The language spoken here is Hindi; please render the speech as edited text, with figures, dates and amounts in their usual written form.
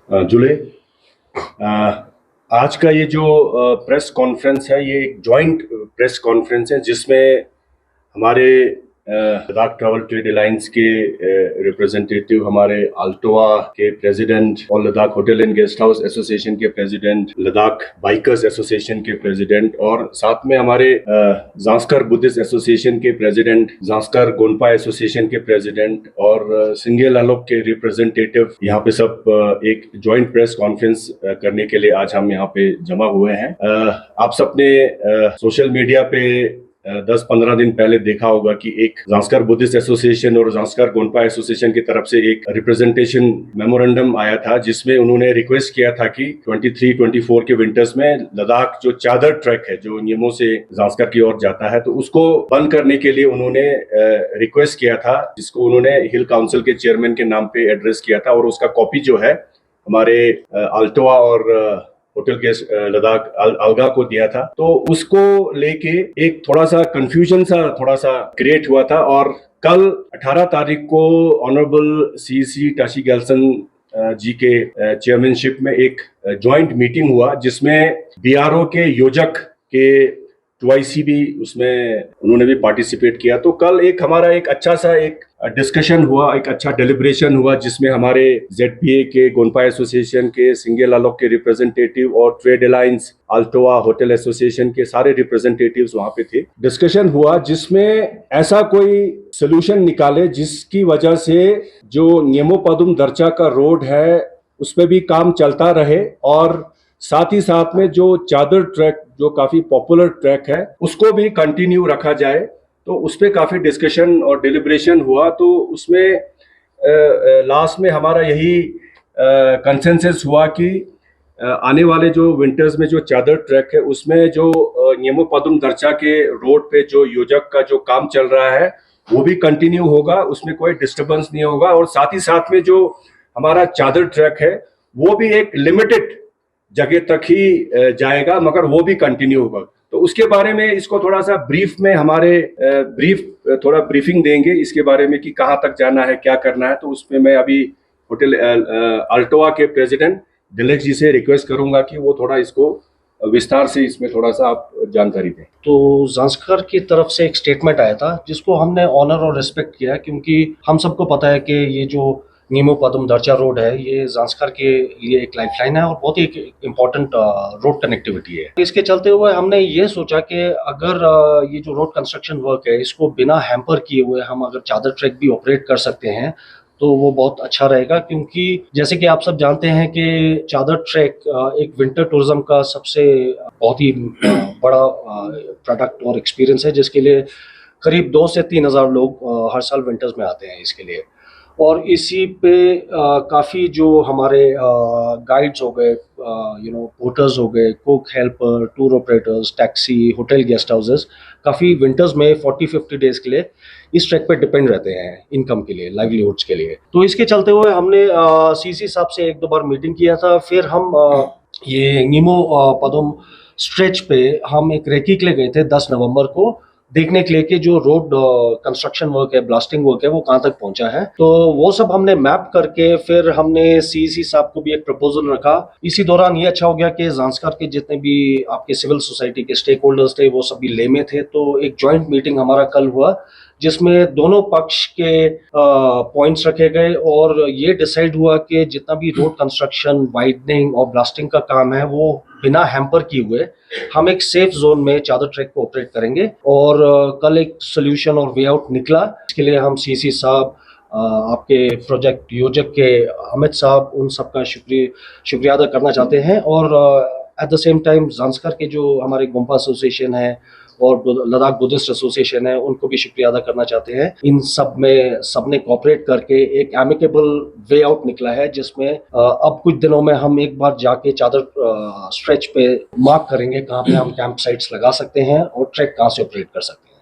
जुले आज का ये जो प्रेस कॉन्फ्रेंस है, ये एक जॉइंट प्रेस कॉन्फ्रेंस है जिसमें हमारे लद्दाख ट्रैवल ट्रेड अलायंस के रिप्रेजेंटेटिव, हमारे अल्टोआ के प्रेसिडेंट और Ladakh hotel and guest house association के प्रेसिडेंट, लद्दाख बाइकर्स एसोसिएशन के प्रेसिडेंट और साथ में हमारे ज़ांस्कर बुद्धिस्ट एसोसिएशन के प्रेसिडेंट, ज़ांस्कर गोनपा एसोसिएशन के प्रेसिडेंट और सिंगे लालोक के रिप्रेजेंटेटिव यहाँ पे सब एक जॉइंट प्रेस कॉन्फ्रेंस करने के लिए आज हम यहाँ पे जमा हुए हैं। आप सबने सोशल मीडिया पे 10-15 दिन पहले देखा होगा कि एक ज़ांस्कर बुद्धिस्ट एसोसिएशन और ज़ांस्कर गोनपा एसोसिएशन की तरफ से एक रिप्रेजेंटेशन मेमोरेंडम आया था जिसमें उन्होंने रिक्वेस्ट किया था कि 23-24 के विंटर्स में लद्दाख जो चादर ट्रैक है जो नियमों से ज़ांस्कर की ओर जाता है, तो उसको बंद करने के लिए उन्होंने रिक्वेस्ट किया था, जिसको उन्होंने हिल काउंसिल के चेयरमैन के नाम पे एड्रेस किया था और उसका कॉपी जो है हमारे अल्टोआ और होटल के लद्दाख अलगा को दिया था। तो उसको लेके एक थोड़ा सा कंफ्यूजन सा थोड़ा सा क्रिएट हुआ था और कल 18 तारीख को ऑनरेबल सीसी ताशी गेल्सन जी के चेयरमैनशिप में एक जॉइंट मीटिंग हुआ जिसमें बीआरओ के योजक के 2IC भी उसमें उन्होंने भी पार्टिसिपेट किया। तो कल एक हमारा एक अच्छा सा एक डिस्कशन हुआ, एक अच्छा डेलिब्रेशन हुआ जिसमें हमारे ZPA के, गोनपा एसोसिएशन के, सिंगे लालोक के रिप्रेजेंटेटिव और ट्रेड अलायंस, अल्टोआ होटल एसोसिएशन के सारे रिप्रेजेंटेटिव्स वहां पे थे। डिस्कशन हुआ जिसमें ऐसा कोई सोल्यूशन निकाले जिसकी वजह से जो नियमोपदुम दर्चा का रोड है उस पर भी काम चलता रहे और साथ ही साथ में जो चादर ट्रैक जो काफी पॉपुलर ट्रैक है उसको भी कंटिन्यू रखा जाए। तो उस पर काफी डिस्कशन और डिलिब्रेशन हुआ। तो उसमें लास्ट में हमारा यही कंसेंसस हुआ कि आने वाले जो विंटर्स में जो चादर ट्रैक है उसमें जो नियमोपदुम दर्चा के रोड पे जो योजक का जो काम चल रहा है वो भी कंटिन्यू होगा, उसमें कोई डिस्टर्बेंस नहीं होगा और साथ ही साथ में जो हमारा चादर ट्रैक है वो भी एक लिमिटेड जगह तक ही जाएगा मगर वो भी कंटिन्यू होगा। तो उसके बारे में इसको थोड़ा सा ब्रीफ में हमारे थोड़ा ब्रीफिंग देंगे इसके बारे में कि कहाँ तक जाना है, क्या करना है। तो उसमें मैं अभी होटल अल्टोआ के प्रेसिडेंट दिलेश जी से रिक्वेस्ट करूंगा कि वो थोड़ा इसको विस्तार से इसमें थोड़ा सा आप जानकारी दें। तो ज़ांस्कर की तरफ से एक स्टेटमेंट आया था जिसको हमने ऑनर और रिस्पेक्ट किया क्योंकि हम सबको पता है कि ये जो नियमोपदुम दर्चा रोड है ये ज़ांस्कर के लिए एक लाइफलाइन है और बहुत ही इम्पोर्टेंट रोड कनेक्टिविटी है। इसके चलते हुए हमने ये सोचा कि अगर ये जो रोड कंस्ट्रक्शन वर्क है इसको बिना हैम्पर किए हुए हम अगर चादर ट्रैक भी ऑपरेट कर सकते हैं तो वो बहुत अच्छा रहेगा, क्योंकि जैसे कि आप सब जानते हैं कि चादर ट्रैक एक विंटर टूरिज्म का सबसे बहुत ही बड़ा प्रोडक्ट और एक्सपीरियंस है जिसके लिए करीब 2 से 3 हज़ार लोग हर साल विंटर्स में आते हैं इसके लिए। और इसी पे काफ़ी जो हमारे गाइड्स हो गए, पोर्टर्स हो गए, cook, helper, tour operators, taxi, hotel, guest houses काफ़ी विंटर्स में 40-50 डेज के लिए इस ट्रैक पे डिपेंड रहते हैं इनकम के लिए, लाइवलीहुड्स के लिए। तो इसके चलते हुए हमने सीसी साहब से 1-2 बार मीटिंग किया था। फिर हम ये नियमोपदुम स्ट्रेच पे हम एक रेकी के लिए गए थे 10 नवंबर को देखने के लिए कि जो रोड कंस्ट्रक्शन वर्क है, ब्लास्टिंग वर्क है, वो कहाँ तक पहुंचा है। तो वो सब हमने मैप करके फिर हमने सीसी साहब को भी एक प्रपोजल रखा। इसी दौरान ये अच्छा हो गया कि ज़ांस्कर के जितने भी आपके सिविल सोसाइटी के स्टेक होल्डर्स थे वो सभी ले में थे। तो एक जॉइंट मीटिंग हमारा कल हुआ जिसमें दोनों पक्ष के पॉइंट्स रखे गए और ये डिसाइड हुआ कि जितना भी रोड कंस्ट्रक्शन, वाइडनिंग और ब्लास्टिंग का काम है वो बिना हैम्पर किए हुए हम एक सेफ जोन में चादर ट्रैक को ऑपरेट करेंगे। और कल एक सोल्यूशन और वे आउट निकला। इसके लिए हम सीसी साहब, आपके प्रोजेक्ट योजक के अमित साहब, उन सबका शुक्रिया अदा करना चाहते हैं। और at the same time Zanskar के जो हमारे गोनपा एसोसिएशन है और लद्दाख बुद्धिस्ट एसोसिएशन है उनको भी शुक्रिया अदा करना चाहते हैं। इन सब में सबने कोऑपरेट करके एक एमिकेबल वे आउट निकला है जिसमें अब कुछ दिनों में हम एक बार जाके चादर स्ट्रेच पे मार्क करेंगे कहाँ पे हम कैंप साइट्स लगा सकते हैं और ट्रैक कहाँ से ऑपरेट कर सकते हैं।